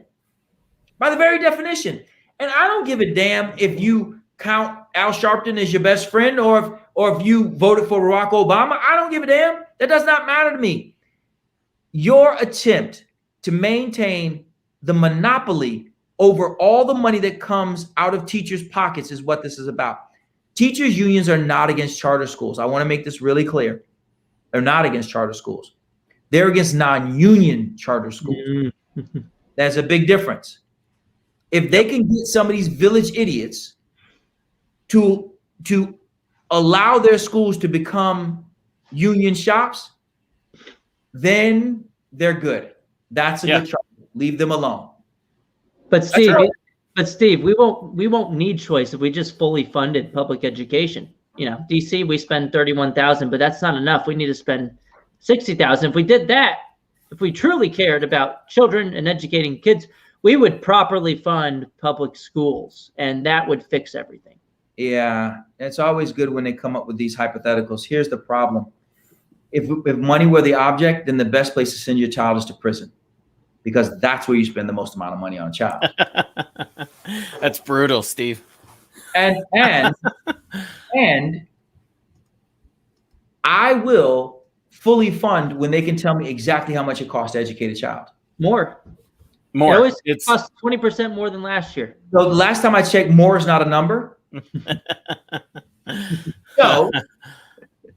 And I don't give a damn if you count Al Sharpton as your best friend or if you voted for Barack Obama. I don't give a damn. That does not matter to me. Your attempt to maintain the monopoly over all the money that comes out of teachers' pockets is what this is about. Teachers' unions are not against charter schools. I want to make this really clear. They're not against charter schools. They're against non-union charter schools. Mm-hmm. That's a big difference. If they can get some of these village idiots to allow their schools to become union shops, then they're good. That's a good try. Leave them alone. But Steve, we won't need choice if we just fully funded public education. You know, DC, we spend 31,000, but that's not enough. We need to spend 60,000. If we did that, if we truly cared about children and educating kids, we would properly fund public schools, and that would fix everything. Yeah, it's always good when they come up with these hypotheticals. Here's the problem. If money were the object, then the best place to send your child is to prison, because that's where you spend the most amount of money on a child. That's brutal, Steve. And I will fully fund when they can tell me exactly how much it costs to educate a child. More. It costs 20% more than last year. So the last time I checked, more is not a number. So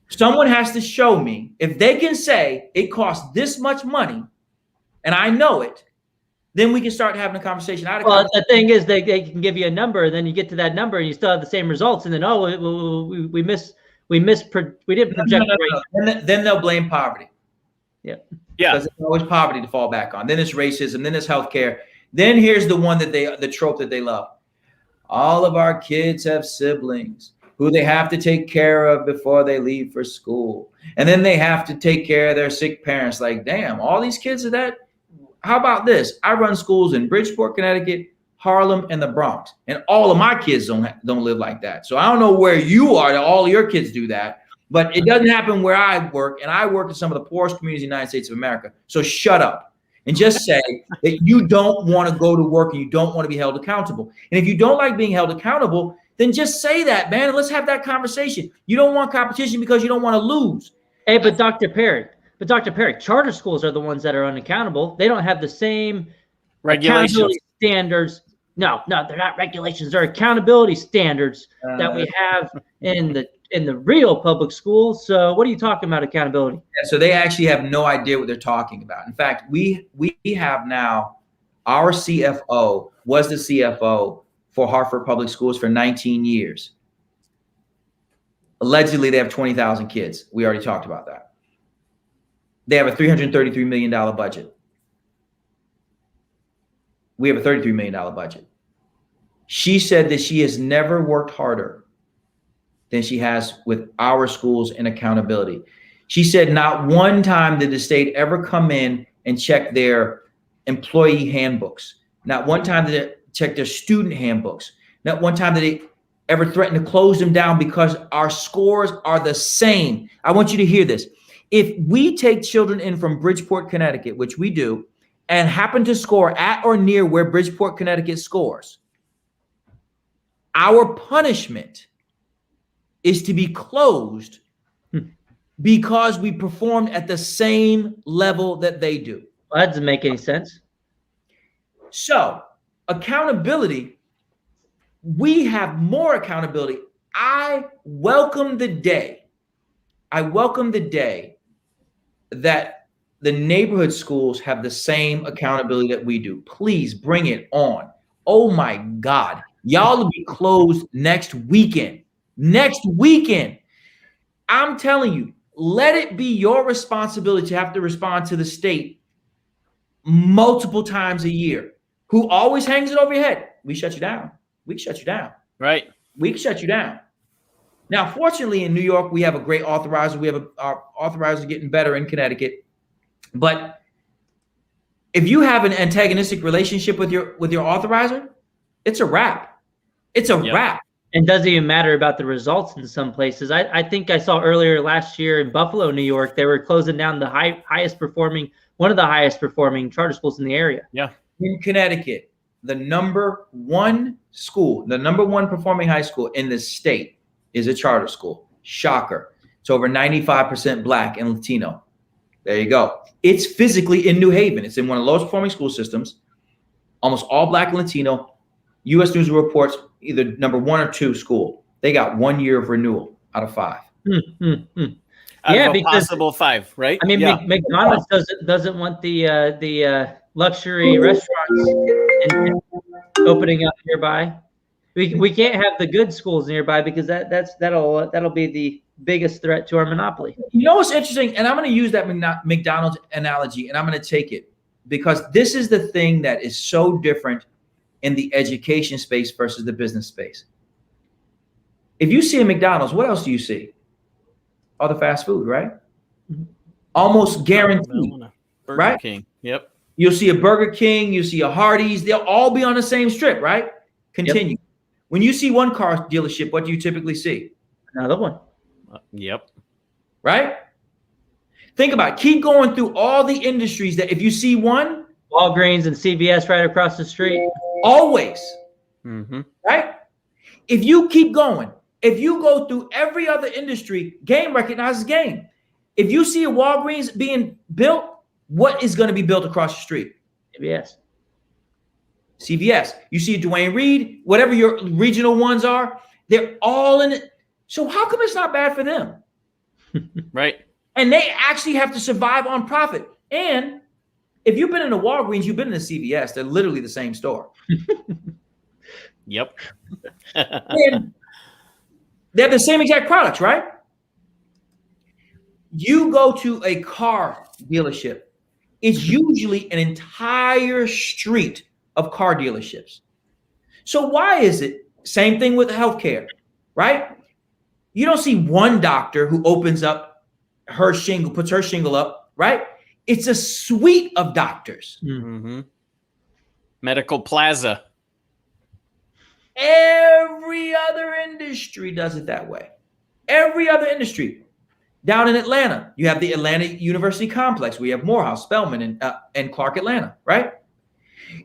someone has to show me, if they can say it costs this much money and I know it, then we can start having a conversation. The thing is, they can give you a number, then you get to that number and you still have the same results, and then we didn't project. No. Then they'll blame poverty. Yeah. Because there's always poverty to fall back on. Then it's racism. Then it's healthcare. Then here's the one the trope that they love. All of our kids have siblings who they have to take care of before they leave for school. And then they have to take care of their sick parents. Like, damn, all these kids are that. How about this? I run schools in Bridgeport, Connecticut, Harlem, and the Bronx. And all of my kids don't live like that. So I don't know where you are that all your kids do that. But it doesn't happen where I work, and I work in some of the poorest communities in the United States of America. So shut up and just say that you don't want to go to work and you don't want to be held accountable. And if you don't like being held accountable, then just say that, man, and let's have that conversation. You don't want competition because you don't want to lose. Hey, but Dr. Perry, charter schools are the ones that are unaccountable. They don't have the same regulations, standards. No, they're not regulations. They're accountability standards that we have in the real public schools. So what are you talking about, accountability? Yeah, so they actually have no idea what they're talking about. In fact, we have now, our CFO was the CFO for Hartford Public Schools for 19 years. Allegedly, they have 20,000 kids. We already talked about that. They have a $333 million budget. We have a $33 million budget. She said that she has never worked harder than she has with our schools and accountability. She said not one time did the state ever come in and check their employee handbooks. Not one time did they check their student handbooks. Not one time did they ever threaten to close them down because our scores are the same. I want you to hear this. If we take children in from Bridgeport, Connecticut, which we do, and happen to score at or near where Bridgeport, Connecticut scores, our punishment is to be closed because we performed at the same level that they do. Well, that doesn't make any sense. So accountability, we have more accountability. I welcome the day that the neighborhood schools have the same accountability that we do. Please bring it on. Oh my God. Y'all will be closed next weekend. I'm telling you, let it be your responsibility to have to respond to the state multiple times a year. Who always hangs it over your head? We shut you down. Right. We can shut you down. Now, fortunately, in New York, we have a great authorizer. We have our authorizer getting better in Connecticut. But if you have an antagonistic relationship with your authorizer, it's a wrap. It's a wrap. And doesn't even matter about the results in some places. I think I saw earlier last year in Buffalo, New York, they were closing down the one of the highest performing charter schools in the area. Yeah. In Connecticut, the number one performing high school in the state is a charter school. Shocker. It's over 95% Black and Latino. There you go. It's physically in New Haven. It's in one of the lowest performing school systems. Almost all Black and Latino. U.S. News and Reports, either number 1 or 2 school. They got 1 year of renewal out of 5. out Yeah, of a because possible 5, right? I mean, Yeah. McDonald's doesn't want the luxury restaurants and opening up nearby. We can't have the good schools nearby because that'll be the biggest threat to our monopoly. You know what's interesting? And I'm going to use that McDonald's analogy, and I'm going to take it because this is the thing that is so different in the education space versus the business space. If you see a McDonald's, what else do you see? All the fast food, right? Almost guaranteed, Burger right? King. Yep. You'll see a Burger King, you'll see a Hardee's. They'll all be on the same strip, right? Continue. Yep. When you see one car dealership, what do you typically see? Another one. Yep. Right? Think about it. Keep going through all the industries that if you see one. Walgreens and CVS right across the street. Always. Mm-hmm. Right? If you keep going, if you go through every other industry, game recognizes game. If you see a Walgreens being built, what is going to be built across the street? CVS. You see Dwayne Reed, whatever your regional ones are, they're all in it. So how come it's not bad for them? Right. And they actually have to survive on profit. And if you've been in a Walgreens, you've been in a CVS. They're literally the same store. Yep. And they have the same exact products, right? You go to a car dealership, it's usually an entire street of car dealerships. So why is it? Same thing with healthcare, right? You don't see one doctor who opens up her shingle, puts her shingle up, right? It's a suite of doctors. Mm-hmm. Medical Plaza. Every other industry does it that way. Every other industry. Down in Atlanta, you have the Atlanta University Complex. We have Morehouse, Spelman, and Clark Atlanta, right?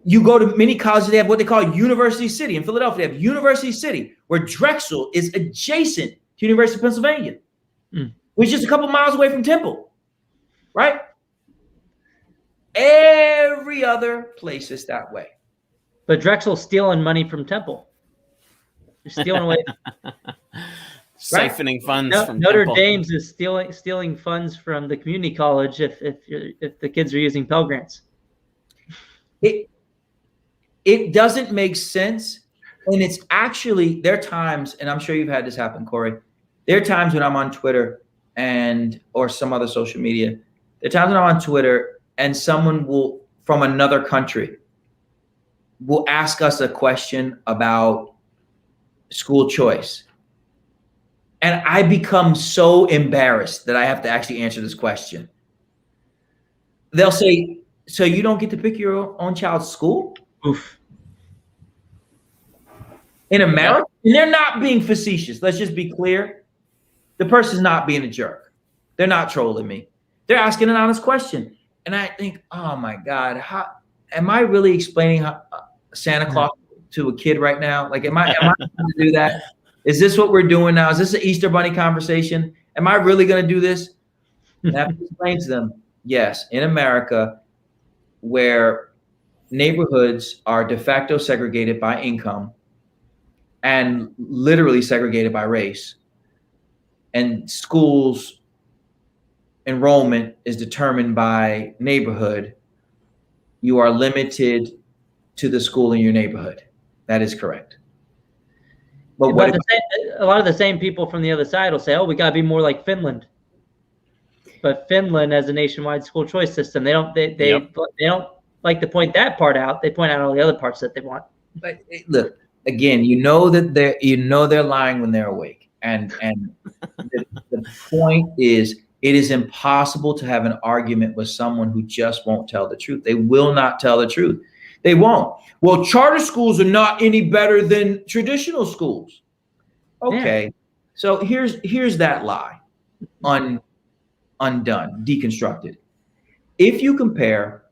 You go to many colleges, they have what they call University City. In Philadelphia, they have University City, where Drexel is adjacent to University of Pennsylvania, which is just a couple miles away from Temple, right? Every other place is that way. But Drexel's stealing money from Temple. They're stealing away. Siphoning funds from Notre Temple. Dame's is stealing funds from the community college if the kids are using Pell Grants. It doesn't make sense. And it's actually, there are times, and I'm sure you've had this happen, Corey. There are times when I'm on Twitter or some other social media. There are times when I'm on Twitter and someone will, from another country, will ask us a question about school choice. And I become so embarrassed that I have to actually answer this question. They'll say, so you don't get to pick your own child's school? Oof. In America? And they're not being facetious. Let's just be clear. The person's not being a jerk. They're not trolling me. They're asking an honest question. And I think, oh my God, how am I really explaining Santa Claus to a kid right now? Like, am I going to do that? Is this what we're doing now? Is this an Easter Bunny conversation? Am I really going to do this? And I have to explain to them, yes, in America, where neighborhoods are de facto segregated by income and literally segregated by race, and schools enrollment is determined by neighborhood, you are limited to the school in your neighborhood. That is correct. But a lot of the same people from the other side will say, oh, we got to be more like Finland. But Finland has a nationwide school choice system. They don't like to point that part out. They point out all the other parts that they want. But look, again, you know they're lying when they're awake. And the point is, it is impossible to have an argument with someone who just won't tell the truth. They will not tell the truth. They won't. Well, charter schools are not any better than traditional schools. Okay. Yeah. So here's that lie undone, deconstructed. If you compare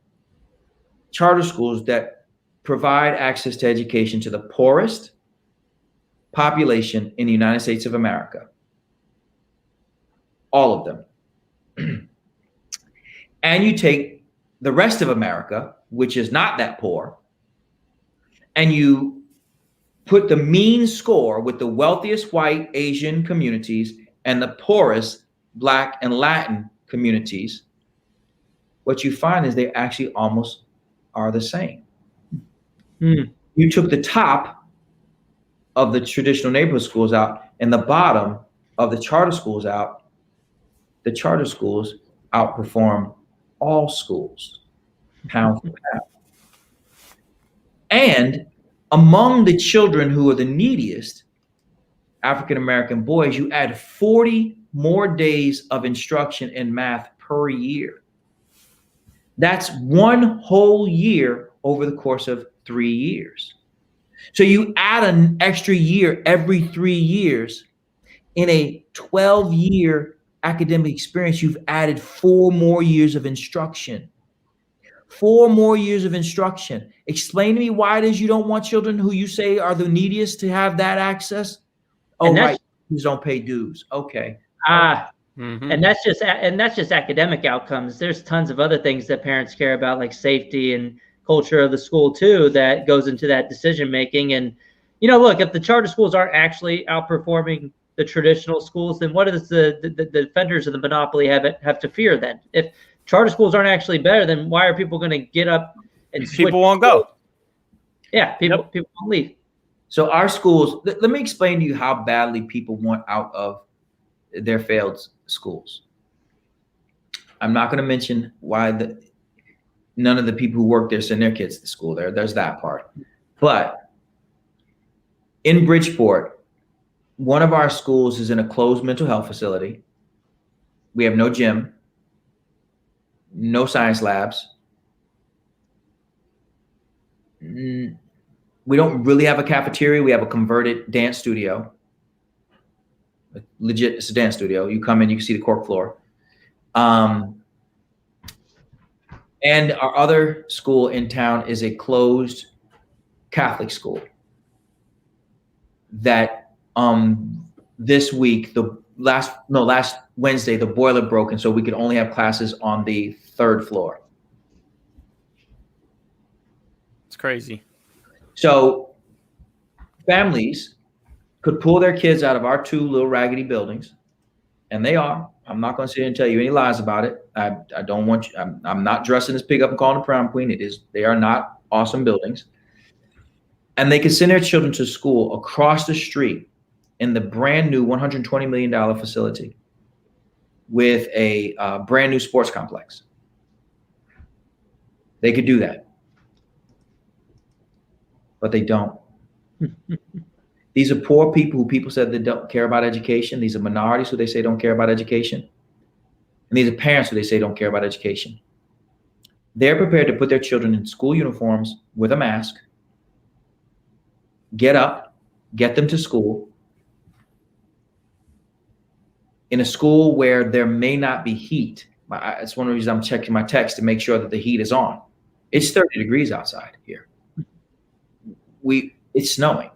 charter schools that provide access to education to the poorest population in the United States of America, all of them, and you take the rest of America, which is not that poor, and you put the mean score with the wealthiest white Asian communities and the poorest Black, and Latin communities, what you find is they actually almost are the same. You took the top of the traditional neighborhood schools out and the bottom of the charter schools out. The charter schools outperform all schools, pound for pound. And among the children who are the neediest, African-American boys, you add 40 more days of instruction in math per year. That's one whole year over the course of 3 years. So you add an extra year every 3 years. In a 12-year academic experience, you've added 4 more years of instruction. 4 more years of instruction. Explain to me why it is you don't want children who you say are the neediest to have that access. Oh, right. You don't pay dues. Okay. And that's just academic outcomes. There's tons of other things that parents care about, like safety and culture of the school too, that goes into that decision making. And look, if the charter schools aren't actually outperforming the traditional schools, then what does the defenders of the monopoly have to fear then? If charter schools aren't actually better, then why are people going to get up and switch? People won't go. Yeah, people won't leave. So our schools, let me explain to you how badly people want out of their failed schools. I'm not going to mention why none of the people who work there send their kids to school there. There's that part. But in Bridgeport, one of our schools is in a closed mental health facility. We have no gym, no science labs. We don't really have a cafeteria. We have a converted dance studio. Legit, it's a dance studio. You come in, you can see the cork floor. And our other school in town is a closed Catholic school that this week, last Wednesday, the boiler broke, and so we could only have classes on the 3rd floor. It's crazy. So families could pull their kids out of our 2 little raggedy buildings, and they are. I'm not going to sit here and tell you any lies about it. I don't want you. I'm not dressing this pig up and calling a prom queen. They are not awesome buildings. And they can send their children to school across the street in the brand new $120 million facility with a brand new sports complex. They could do that, but they don't. These are poor people who people said they don't care about education. These are minorities who they say don't care about education. And these are parents who they say don't care about education. They're prepared to put their children in school uniforms with a mask, get up, get them to school, in a school where there may not be heat. It's one of the reasons I'm checking my text to make sure that the heat is on. It's 30 degrees outside here. It's snowing.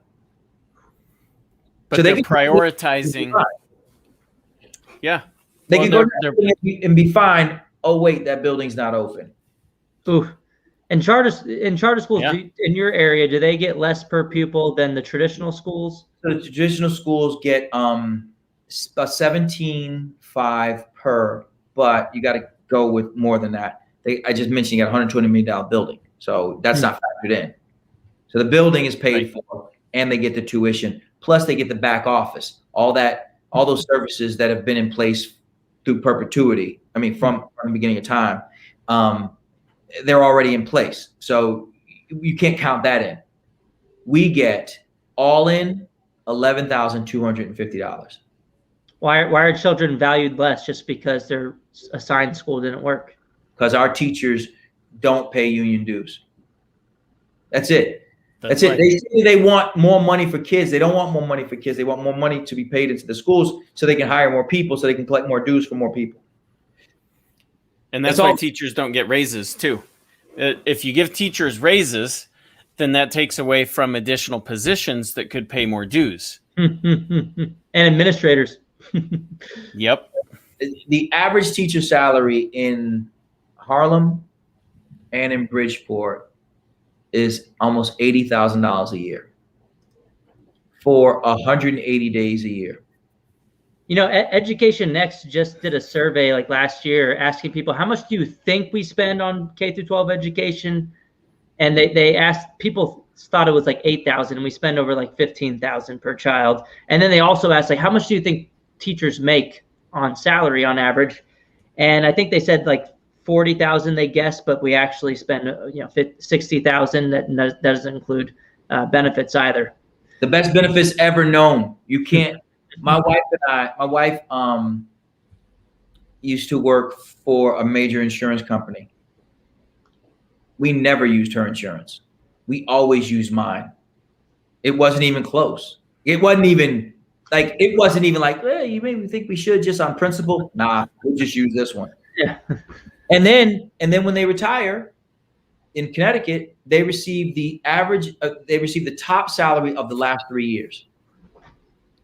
But so they're prioritizing. Yeah. They can go and be fine. Oh, wait, that building's not open. Ooh. And charter schools in your area, do they get less per pupil than the traditional schools? So the traditional schools get $17,500 per, but you got to go with more than that. I just mentioned you got a $120 million building, so that's not factored in. So the building is paid for, and they get the tuition. Plus, they get the back office, all those services that have been in place through perpetuity. I mean, from the beginning of time, they're already in place. So you can't count that in. We get all in $11,250. Why are children valued less just because their assigned school didn't work? Because our teachers don't pay union dues. That's it. That's it. They want more money for kids. They don't want more money for kids. They want more money to be paid into the schools so they can hire more people, so they can collect more dues for more people. And that's why teachers don't get raises too. If you give teachers raises, then that takes away from additional positions that could pay more dues. And administrators. Yep. The average teacher salary in Harlem and in Bridgeport is almost $80,000 a year for 180 days a year. Education Next just did a survey like last year asking people, how much do you think we spend on K through 12 education? And they asked, people thought it was like 8,000, and we spend over like 15,000 per child. And then they also asked, like, how much do you think teachers make on salary on average? And I think they said like 40,000 they guessed, but we actually spend 60,000. That doesn't include benefits either. The best benefits ever known. You can't. My wife used to work for a major insurance company. We never used her insurance. We always used mine. It wasn't even close. It wasn't even like, hey, you made me think we should just on principle. Nah, we'll just use this one. Yeah. And then when they retire in Connecticut, they receive the top salary of the last 3 years.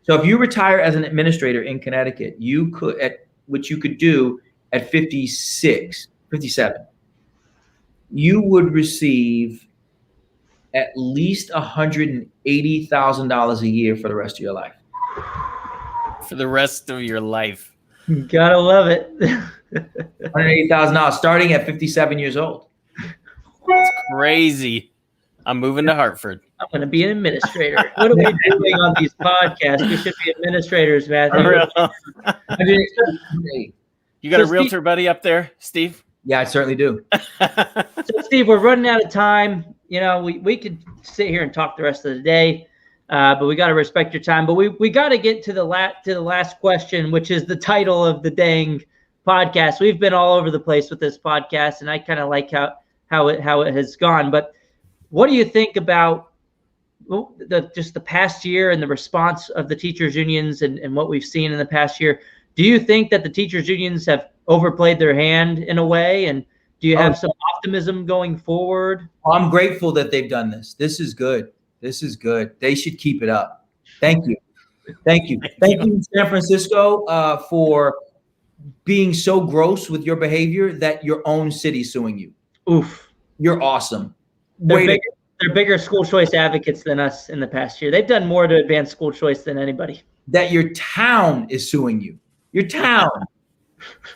So if you retire as an administrator in Connecticut, you could do at 56, 57, you would receive at least $180,000 a year for the rest of your life. For the rest of your life. Gotta love it. $180,000 starting at 57 years old. That's crazy. I'm moving to Hartford. I'm going to be an administrator. What are we doing on these podcasts? We should be administrators, Matthew. You got a realtor buddy up there, Steve? Yeah, I certainly do. So, Steve, we're running out of time. We could sit here and talk the rest of the day, but we got to respect your time. But we got to get to the last question, which is the title of the dang podcast. We've been all over the place with this podcast, and I kind of like how it has gone. But what do you think about the past year and the response of the teachers unions and what we've seen in the past year? Do you think that the teachers unions have overplayed their hand in a way? And do you have some optimism going forward? I'm grateful that they've done this. This is good. They should keep it up. Thank you. Thank you, San Francisco, for being so gross with your behavior that your own city's suing you. Oof. You're awesome. They're bigger school choice advocates than us in the past year. They've done more to advance school choice than anybody. That your town is suing you. Your town.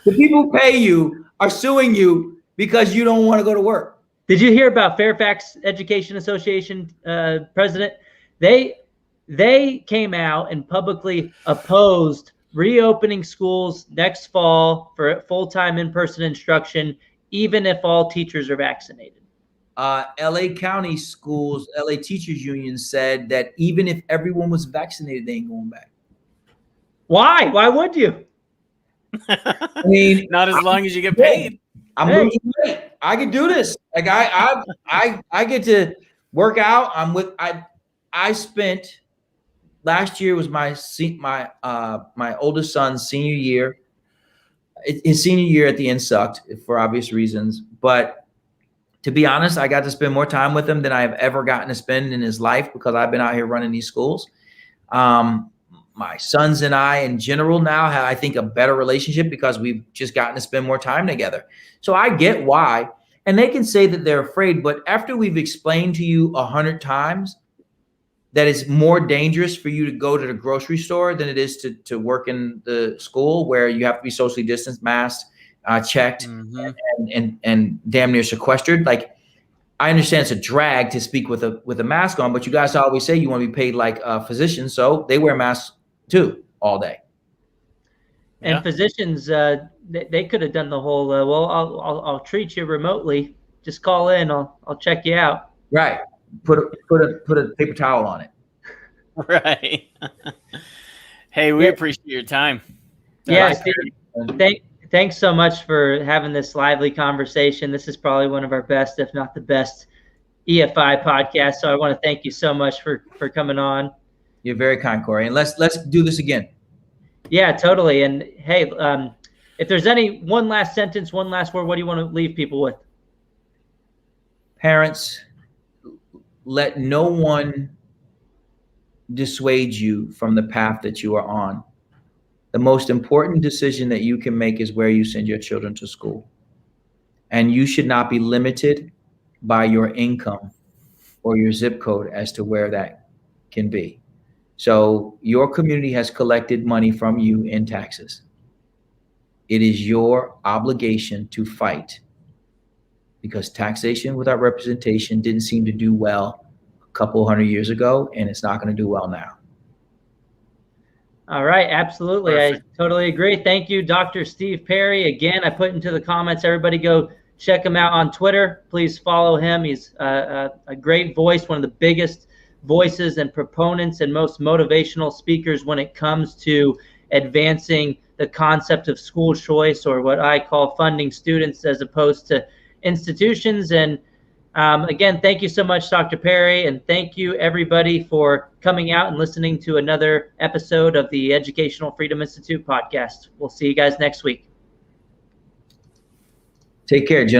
The people who pay you are suing you because you don't want to go to work. Did you hear about Fairfax Education Association president? They came out and publicly opposed reopening schools next fall for full-time in-person instruction, even if all teachers are vaccinated. LA County Schools, LA Teachers Union said that even if everyone was vaccinated, they ain't going back. Why? Why would you? I mean, not as long as you get paid. I'm losing weight. I can do this. Like I get to work out. I spent last year was my oldest son's senior year. His senior year at the end sucked for obvious reasons, but to be honest, I got to spend more time with him than I have ever gotten to spend in his life because I've been out here running these schools. My sons and I in general now have, I think, a better relationship because we've just gotten to spend more time together. So I get why. And they can say that they're afraid, but after we've explained to you 100 times that it's more dangerous for you to go to the grocery store than it is to work in the school where you have to be socially distanced, masked, checked, and damn near sequestered. Like, I understand it's a drag to speak with a mask on, but you guys always say you want to be paid like a physician, so they wear masks too all day. And physicians, they could have done the whole. Well, I'll treat you remotely. Just call in. I'll check you out. Right. Put a paper towel on it. Right. Hey, we appreciate your time. Yeah, Steve, thanks so much for having this lively conversation. This is probably one of our best, if not the best, EFI podcasts. So I want to thank you so much for coming on. You're very kind, Corey. And let's do this again. Yeah, totally. And hey, if there's one last sentence, one last word, what do you want to leave people with? Parents, let no one dissuade you from the path that you are on. The most important decision that you can make is where you send your children to school. And you should not be limited by your income or your zip code as to where that can be. So your community has collected money from you in taxes. It is your obligation to fight, because taxation without representation didn't seem to do well a couple 100 years ago, and it's not going to do well now. All right, absolutely. Perfect. I totally agree. Thank you, Dr. Steve Perry. Again, I put into the comments, everybody go check him out on Twitter. Please follow him. He's a great voice, one of the biggest voices and proponents and most motivational speakers when it comes to advancing the concept of school choice, or what I call funding students as opposed to institutions. And again, thank you so much, Dr. Perry, and thank you everybody for coming out and listening to another episode of the Educational Freedom Institute podcast. We'll see you guys next week. Take care, gentlemen.